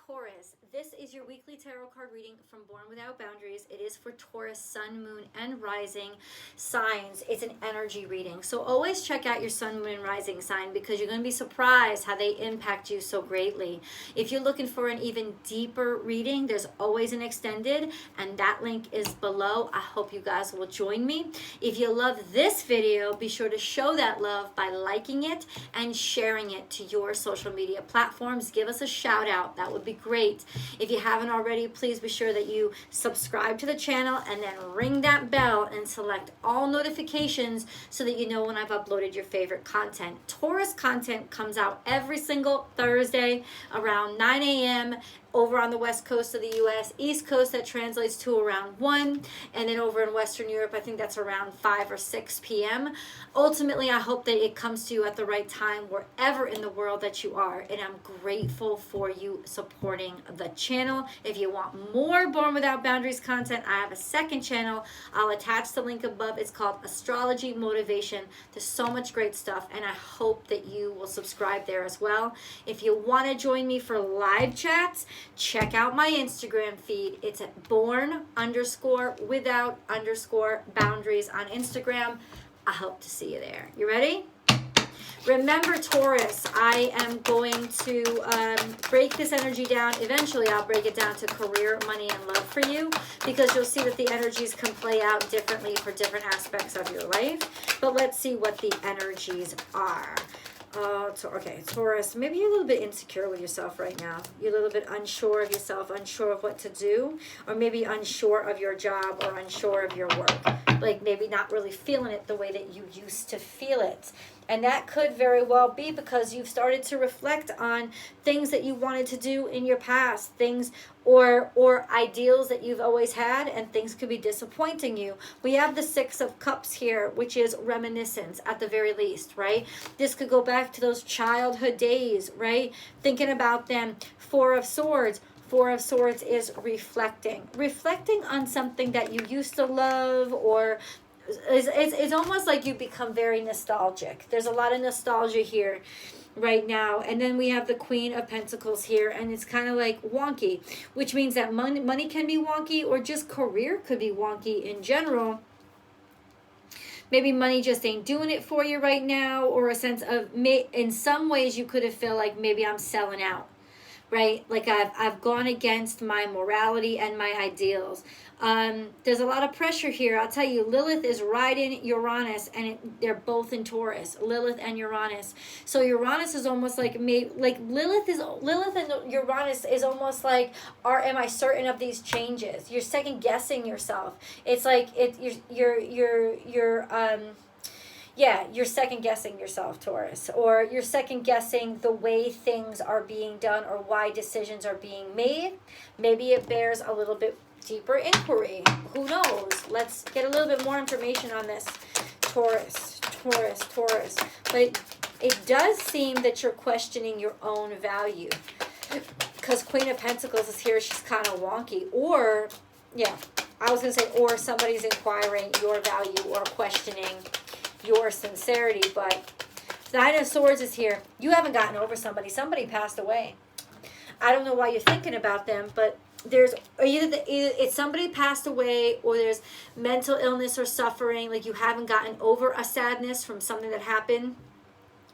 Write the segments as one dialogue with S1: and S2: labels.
S1: Taurus, this is your weekly tarot card reading from Born Without Boundaries. It is for Taurus, sun, moon, and rising signs. It's an energy reading. So always check out your sun, moon, and rising sign because you're going to be surprised how they impact you so greatly. If you're looking for an even deeper reading, there's always an extended, and that link is below. I hope you guys will join me. If you love this video, be sure to show that love by liking it and sharing it to your social media platforms. Give us a shout out. That would be great. If you haven't already, please be sure that you subscribe to the channel and then ring that bell and select all notifications so that you know when I've uploaded your favorite content. Taurus content comes out every single Thursday around 9 a.m. over on the west coast of the U.S. East coast, that translates to around 1. And then over in Western Europe, I think that's around 5 or 6 p.m. Ultimately, I hope that it comes to you at the right time wherever in the world that you are. And I'm grateful for you supporting the channel. If you want more Born Without Boundaries content, I have a second channel. I'll attach the link above. It's called Astrology Motivation. There's so much great stuff, and I hope that you will subscribe there as well. If you want to join me for live chats, check out my Instagram feed. It's at born_without_boundaries on Instagram. I hope to see you there. You ready? Remember, Taurus, I am going to break this energy down. Eventually, I'll break it down to career, money, and love for you because you'll see that the energies can play out differently for different aspects of your life. But let's see what the energies are. Okay, Taurus, maybe you're a little bit insecure with yourself right now. You're a little bit unsure of yourself, unsure of what to do, or maybe unsure of your job or unsure of your work. Like maybe not really feeling it the way that you used to feel it. And that could very well be because you've started to reflect on things that you wanted to do in your past, things or ideals that you've always had, and things could be disappointing you. We have the 6 of Cups here, which is reminiscence at the very least, right? This could go back to those childhood days, right? Thinking about them. 4 of Swords. 4 of Swords is reflecting on something that you used to love, or it's almost like you become very nostalgic. There's a lot of nostalgia here right now. And then we have the Queen of Pentacles here, and it's kind of like wonky, which means that money can be wonky, or just career could be wonky in general. Maybe money just ain't doing it for you right now, or a sense of, in some ways you could have felt like maybe I'm selling out. Right? Like I've gone against my morality and my ideals. There's a lot of pressure here. I'll tell you, Lilith is riding Uranus, and they're both in Taurus, Lilith and Uranus. So Uranus is almost like Lilith and Uranus is almost like, am I certain of these changes? You're second guessing yourself. It's like you're second guessing yourself, Taurus, or you're second guessing the way things are being done or why decisions are being made. Maybe it bears a little bit deeper inquiry. Who knows? Let's get a little bit more information on this, Taurus. But it does seem that you're questioning your own value because Queen of Pentacles is here. She's kind of wonky. Or, or somebody's inquiring your value or questioning your sincerity. But 9 of Swords is here. You haven't gotten over somebody. Somebody passed away. I don't know why you're thinking about them, but there's either it's somebody passed away, or there's mental illness or suffering, like you haven't gotten over a sadness from something that happened,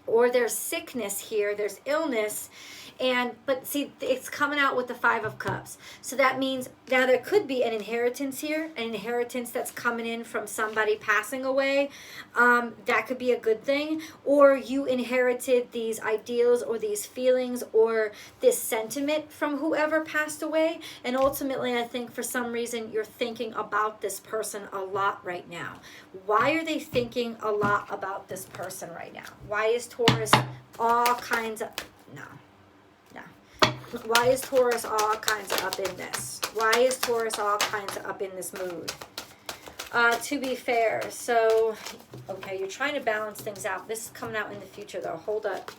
S1: or there's sickness here, there's illness. But see, it's coming out with the 5 of Cups. So that means now there could be an inheritance here, an inheritance that's coming in from somebody passing away. That could be a good thing. Or you inherited these ideals or these feelings or this sentiment from whoever passed away. And ultimately, I think for some reason, you're thinking about this person a lot right now. Why are they thinking a lot about this person right now? Why is Taurus all kinds of... No. Why is Taurus all kinds of up in this? Why is Taurus all kinds of up in this mood? To be fair, so, okay, you're trying to balance things out. This is coming out in the future, though. Hold up.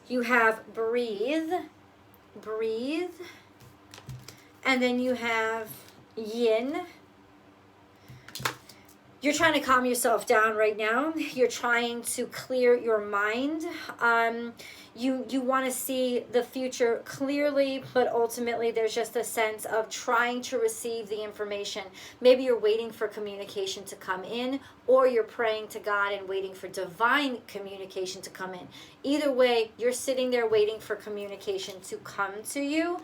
S1: You have breathe, and then you have yin, You're trying to calm yourself down right now. You're trying to clear your mind. You want to see the future clearly, but ultimately there's just a sense of trying to receive the information. Maybe you're waiting for communication to come in, or you're praying to God and waiting for divine communication to come in. Either way, you're sitting there waiting for communication to come to you,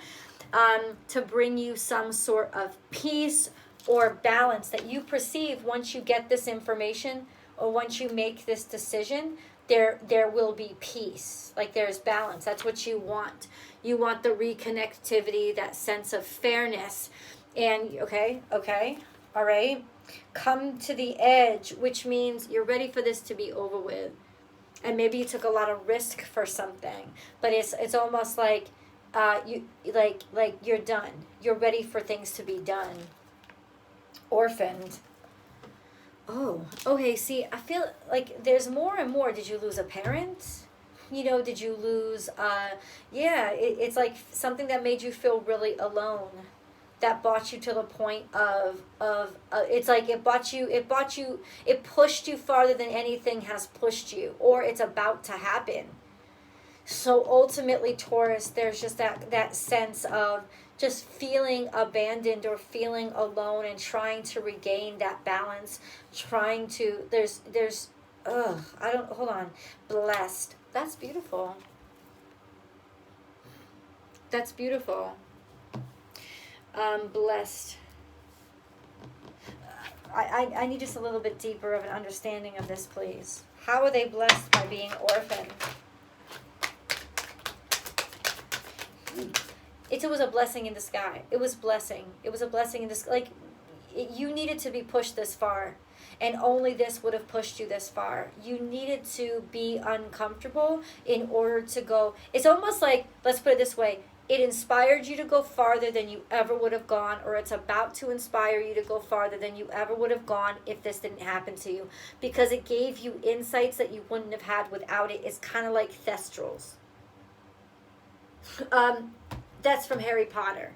S1: to bring you some sort of peace or balance that you perceive. Once you get this information or once you make this decision, there will be peace. Like, there's balance. That's what you want. You want the reconnectivity, that sense of fairness. And okay, all right. Come to the edge, which means you're ready for this to be over with. And maybe you took a lot of risk for something, but it's almost like you're done. You're ready for things to be done. Orphaned. Oh, okay, see, I feel like there's more and more. Did you lose a parent? Did you lose, it's like something that made you feel really alone, that brought you to the point of it's like it pushed you farther than anything has pushed you, or it's about to happen. So ultimately, Taurus, there's just that sense of just feeling abandoned or feeling alone and trying to regain that balance, blessed. That's beautiful. That's beautiful. Blessed. I need just a little bit deeper of an understanding of this, please. How are they blessed by being orphaned? It was a blessing in the sky. It was blessing. It was a blessing in this. Like, you needed to be pushed this far, and only this would have pushed you this far. You needed to be uncomfortable in order to go. It's almost like, let's put it this way, it inspired you to go farther than you ever would have gone, or it's about to inspire you to go farther than you ever would have gone if this didn't happen to you, because it gave you insights that you wouldn't have had without it. It's kind of like thestrals. That's from Harry Potter.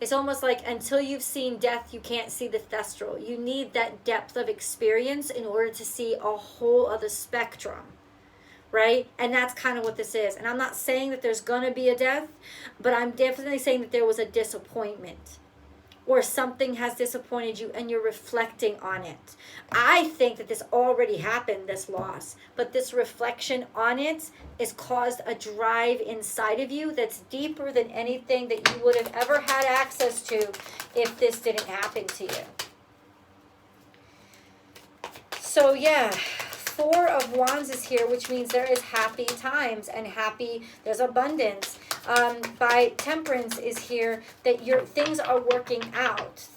S1: It's almost like, until you've seen death, you can't see the thestral. You need that depth of experience in order to see a whole other spectrum, right? And that's kind of what this is. And I'm not saying that there's going to be a death, but I'm definitely saying that there was a disappointment, or something has disappointed you and you're reflecting on it. I think that this already happened, this loss, but this reflection on it has caused a drive inside of you that's deeper than anything that you would have ever had access to if this didn't happen to you. So yeah, 4 of Wands is here, which means there is happy times and there's abundance. By Temperance is here, that things are working out.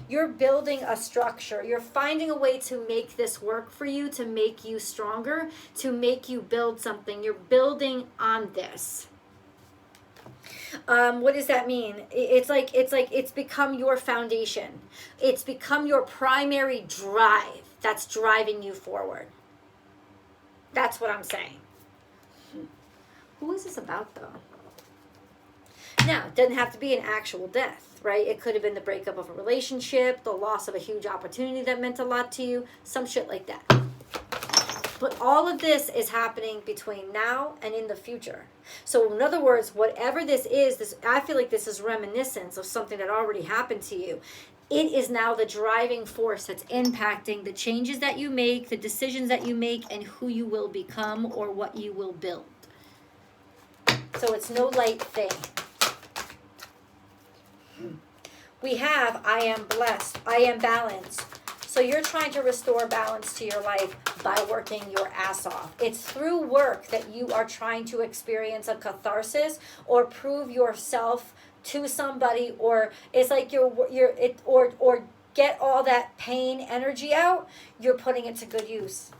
S1: You're building a structure. You're finding a way to make this work for you, to make you stronger, to make you build something. You're building on this. What does that mean? It's like it's become your foundation. It's become your primary drive that's driving you forward. That's what I'm saying. Who is this about, though? Now, it doesn't have to be an actual death, right? It could have been the breakup of a relationship, the loss of a huge opportunity that meant a lot to you, some shit like that. But all of this is happening between now and in the future. So in other words, whatever this is, I feel like this is reminiscence of something that already happened to you. It is now the driving force that's impacting the changes that you make, the decisions that you make, and who you will become or what you will build. So it's no light thing. We have, I am blessed, I am balanced. So you're trying to restore balance to your life by working your ass off. It's through work that you are trying to experience a catharsis or prove yourself to somebody, or it's like or get all that pain energy out. You're putting it to good use.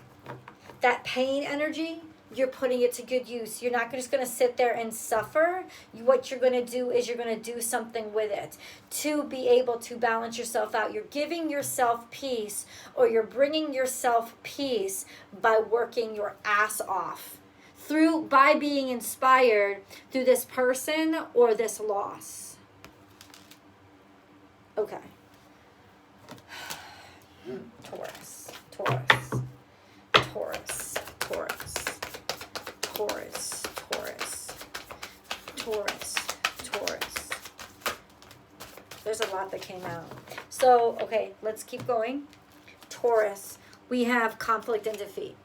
S1: That pain energy, you're putting it to good use. You're not just going to sit there and suffer. What you're going to do is you're going to do something with it to be able to balance yourself out. You're giving yourself peace, or you're bringing yourself peace by working your ass off, by being inspired through this person or this loss. Okay. Taurus, Taurus, Taurus, Taurus, Taurus, Taurus, Taurus, Taurus. There's a lot that came out. So, okay, let's keep going. Taurus, we have conflict and defeat.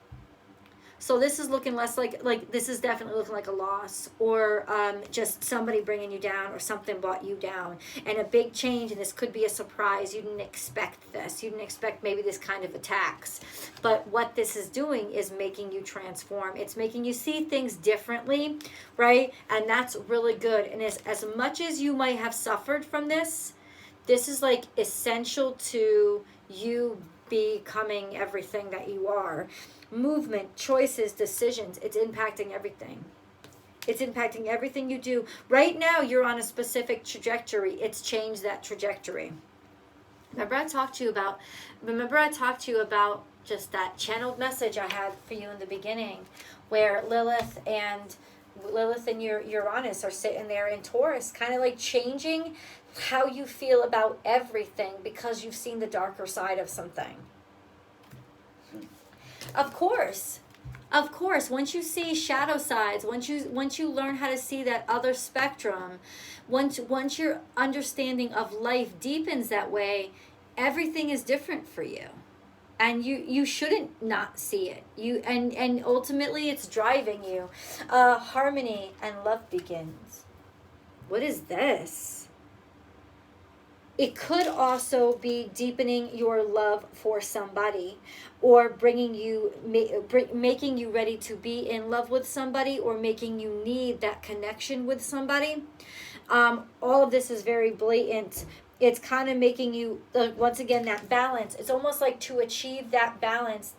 S1: So this is looking less like this is definitely looking like a loss, or just somebody bringing you down, or something brought you down, and a big change. And this could be a surprise. You didn't expect this. You didn't expect maybe this kind of attacks. But what this is doing is making you transform. It's making you see things differently, right? And that's really good. And as much as you might have suffered from this, this is like essential to you becoming everything that you are. Movement, choices, decisions, it's impacting everything. It's impacting everything you do. Right now, you're on a specific trajectory. It's changed that trajectory. Remember I talked to you about just that channeled message I had for you in the beginning, where Lilith and your Uranus are sitting there in Taurus, kind of like changing how you feel about everything because you've seen the darker side of something. Of course, once you see shadow sides, once you learn how to see that other spectrum, once your understanding of life deepens that way, everything is different for you. And you shouldn't not see it. And ultimately it's driving you. Harmony and love begins. What is this? It could also be deepening your love for somebody, or making you ready to be in love with somebody, or making you need that connection with somebody. All of this is very blatant. It's kind of making you, once again, that balance. It's almost like to achieve that balance,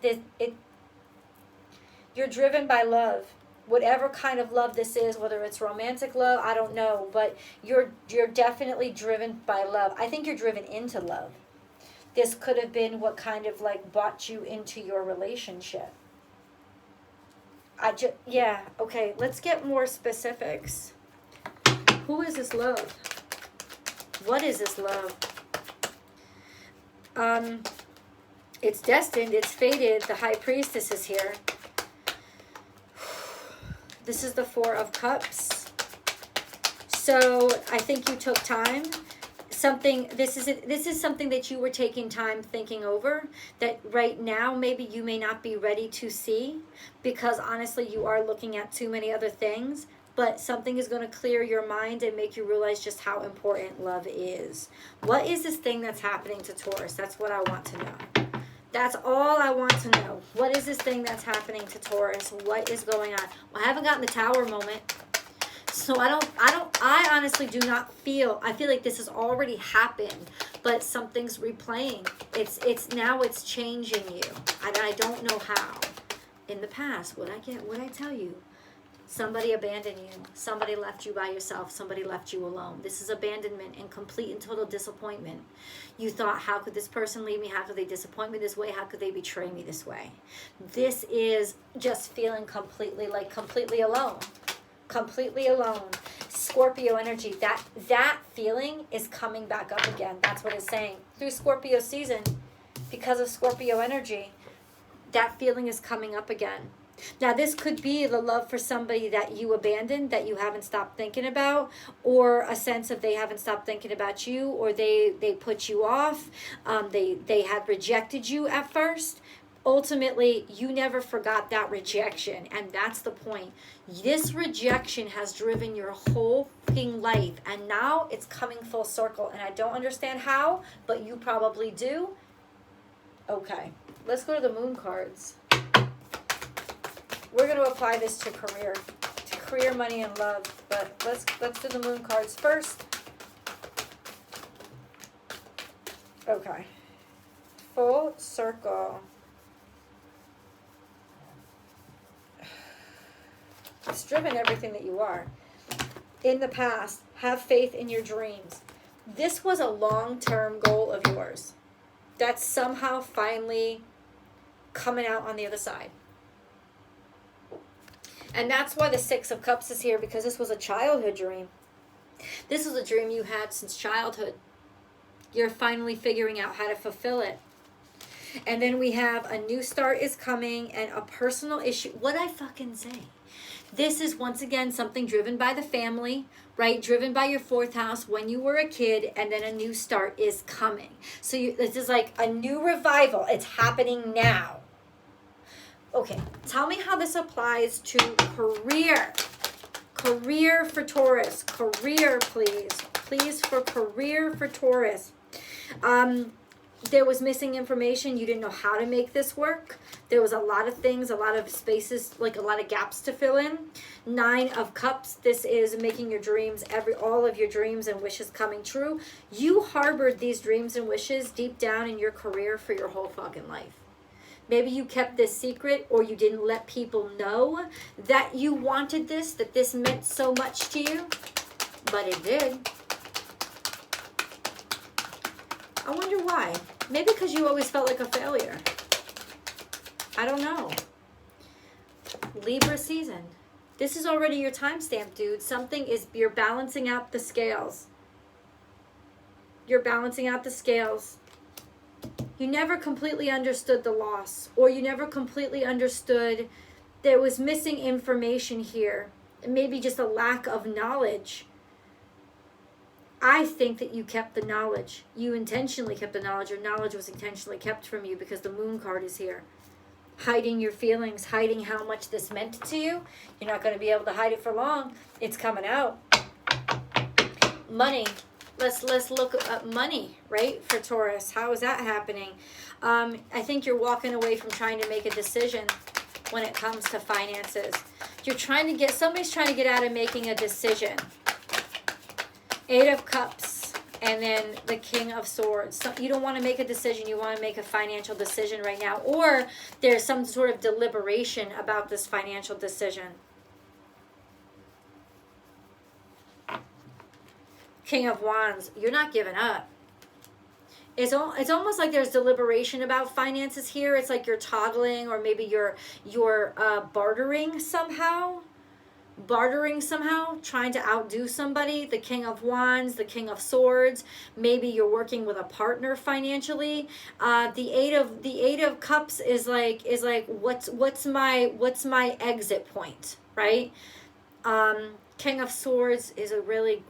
S1: you're driven by love. Whatever kind of love this is, whether it's romantic love, I don't know, but you're definitely driven by love. I think you're driven into love. This could have been what kind of like brought you into your relationship. Yeah, okay, let's get more specifics. Who is this love? What is this love? It's destined, it's fated. The High Priestess is here. This is the Four of Cups. So I think you took time. This is something that you were taking time thinking over, that right now maybe you may not be ready to see, because honestly you are looking at too many other things. But something is going to clear your mind and make you realize just how important love is. What is this thing that's happening to Taurus? That's what I want to know. That's all I want to know. What is this thing that's happening to Taurus? What is going on? Well, I haven't gotten the Tower moment. So I honestly do not feel, I feel like this has already happened, but something's replaying. It's changing you. I don't know how. In the past, what I tell you? Somebody abandoned you. Somebody left you by yourself. Somebody left you alone. This is abandonment and complete and total disappointment. You thought, how could this person leave me? How could they disappoint me this way? How could they betray me this way? This is just feeling completely alone. Completely alone. Scorpio energy. That feeling is coming back up again. That's what it's saying. Through Scorpio season, because of Scorpio energy, that feeling is coming up again. Now, this could be the love for somebody that you abandoned, that you haven't stopped thinking about, or a sense of they haven't stopped thinking about you, or they put you off, they had rejected you at first. Ultimately, you never forgot that rejection, and that's the point. This rejection has driven your whole fucking life, and now it's coming full circle, and I don't understand how, but you probably do. Okay, let's go to the moon cards. We're going to apply this to career, money, and love. But let's do the moon cards first. Okay. Full circle. It's driven everything that you are. In the past, have faith in your dreams. This was a long-term goal of yours that's somehow finally coming out on the other side. And that's why the Six of Cups is here, because this was a childhood dream. This was a dream you had since childhood. You're finally figuring out how to fulfill it. And then we have a new start is coming and a personal issue. What'd I fucking say? This is once again something driven by the family, right? Driven by your 4th house when you were a kid, and then a new start is coming. So this is like a new revival. It's happening now. Okay, tell me how this applies to career. Career for Taurus. Career, please. Please for career for Taurus. There was missing information. You didn't know how to make this work. There was a lot of things, a lot of spaces, like a lot of gaps to fill in. 9 of Cups. This is making your dreams, all of your dreams and wishes coming true. You harbored these dreams and wishes deep down in your career for your whole fucking life. Maybe you kept this secret, or you didn't let people know that you wanted this, that this meant so much to you, but it did. I wonder why. Maybe because you always felt like a failure. I don't know. Libra season. This is already your timestamp, dude. You're balancing out the scales. You're balancing out the scales. You never completely understood the loss, or you never completely understood there was missing information here. Maybe just a lack of knowledge. I think that you kept the knowledge. You intentionally kept the knowledge. Your knowledge was intentionally kept from you because the Moon card is here. Hiding your feelings, hiding how much this meant to you. You're not going to be able to hide it for long. It's coming out. Money. Let's look at money, right, for Taurus. How is that happening? I think you're walking away from trying to make a decision when it comes to finances. Somebody's trying to get out of making a decision. 8 of Cups, and then the King of Swords. So you don't want to make a decision. You want to make a financial decision right now. Or there's some sort of deliberation about this financial decision. King of Wands, you're not giving up. It's almost like there's deliberation about finances here. It's like you're toggling, or maybe you're bartering somehow, trying to outdo somebody. The King of Wands, the King of Swords. Maybe you're working with a partner financially. The Eight of Cups is like what's my exit point, right? King of Swords is a really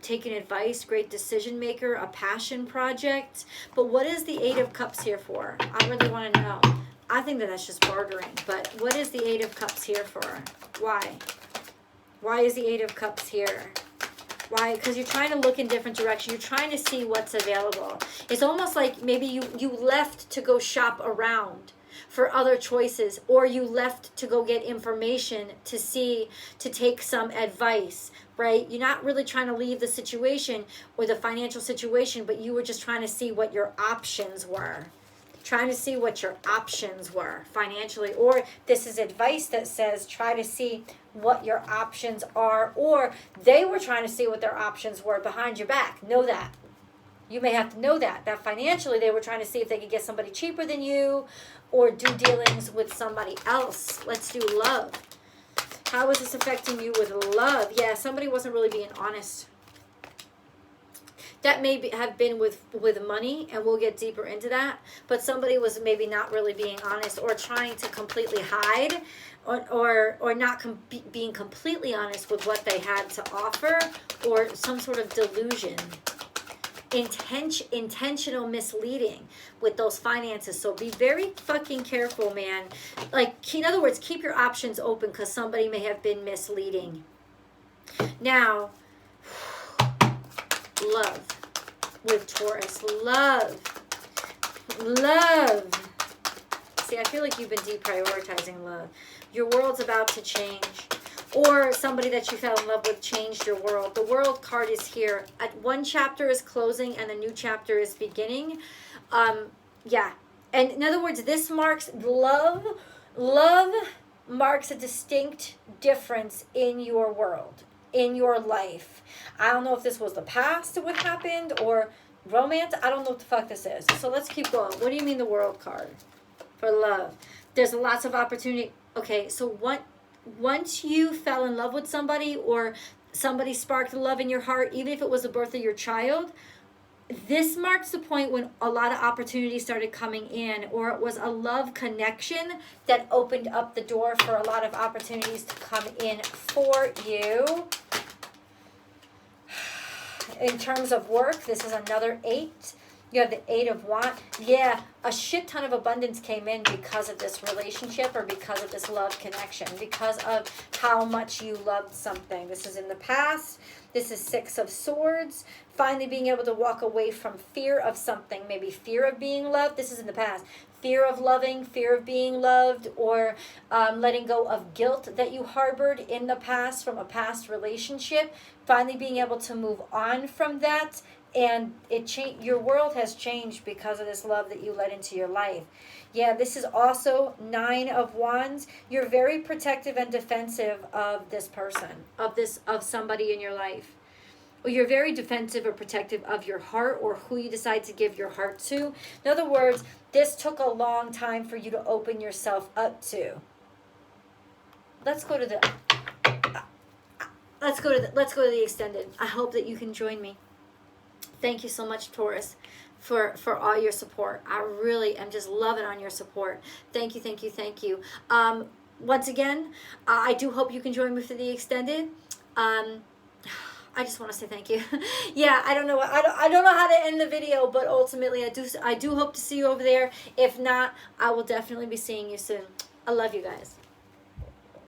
S1: taking advice, great decision maker, a passion project. But what is the 8 of Cups here for? I really want to know. I think that that's just bartering. But what is the 8 of Cups here for? Why? Why is the 8 of Cups here? Why? Because you're trying to look in different directions. You're trying to see what's available. It's almost like maybe you left to go shop around for other choices, or you left to go get information to take some advice, right? You're not really trying to leave the situation or the financial situation, but you were just trying to see what your options were. Trying to see what your options were financially. Or this is advice that says try to see what your options are, or they were trying to see what their options were behind your back. Know that. You may have to know that financially they were trying to see if they could get somebody cheaper than you, or do dealings with somebody else. Let's do love. How is this affecting you with love? Yeah, somebody wasn't really being honest. That may have been with money, and we'll get deeper into that. But somebody was maybe not really being honest, or trying to completely hide, or not being completely honest with what they had to offer, or some sort of delusion. Intentional misleading with those finances. So be very fucking careful, man. Like, in other words, keep your options open, because somebody may have been misleading. Now, love with Taurus. Love. See, I feel like you've been deprioritizing love. Your world's about to change. Or somebody that you fell in love with changed your world. The World card is here. One chapter is closing and the new chapter is beginning. Yeah. And in other words, this marks love. Love marks a distinct difference in your world, in your life. I don't know if this was the past what happened, or romance. I don't know what the fuck this is. So let's keep going. What do you mean the World card for love? There's lots of opportunity. Okay, so once you fell in love with somebody, or somebody sparked love in your heart, even if it was the birth of your child, this marks the point when a lot of opportunities started coming in, or it was a love connection that opened up the door for a lot of opportunities to come in for you. In terms of work, this is another 8. You have the 8 of Wands. Yeah, a shit ton of abundance came in because of this relationship, or because of this love connection, because of how much you loved something. This is in the past. This is 6 of Swords. Finally being able to walk away from fear of something, maybe fear of being loved. This is in the past. Fear of loving, fear of being loved, or letting go of guilt that you harbored in the past from a past relationship. Finally being able to move on from that. And your world has changed because of this love that you let into your life. Yeah, this is also 9 of Wands. You're very protective and defensive of this person, of somebody in your life. Or you're very defensive or protective of your heart, or who you decide to give your heart to. In other words, this took a long time for you to open yourself up to. Let's go to the extended. I hope that you can join me. Thank you so much, Taurus, for all your support. I really am just loving on your support. Thank you, thank you, thank you. Once again, I do hope you can join me for the extended. I just want to say thank you. Yeah, I don't know how to end the video, but ultimately I do hope to see you over there. If not, I will definitely be seeing you soon. I love you guys.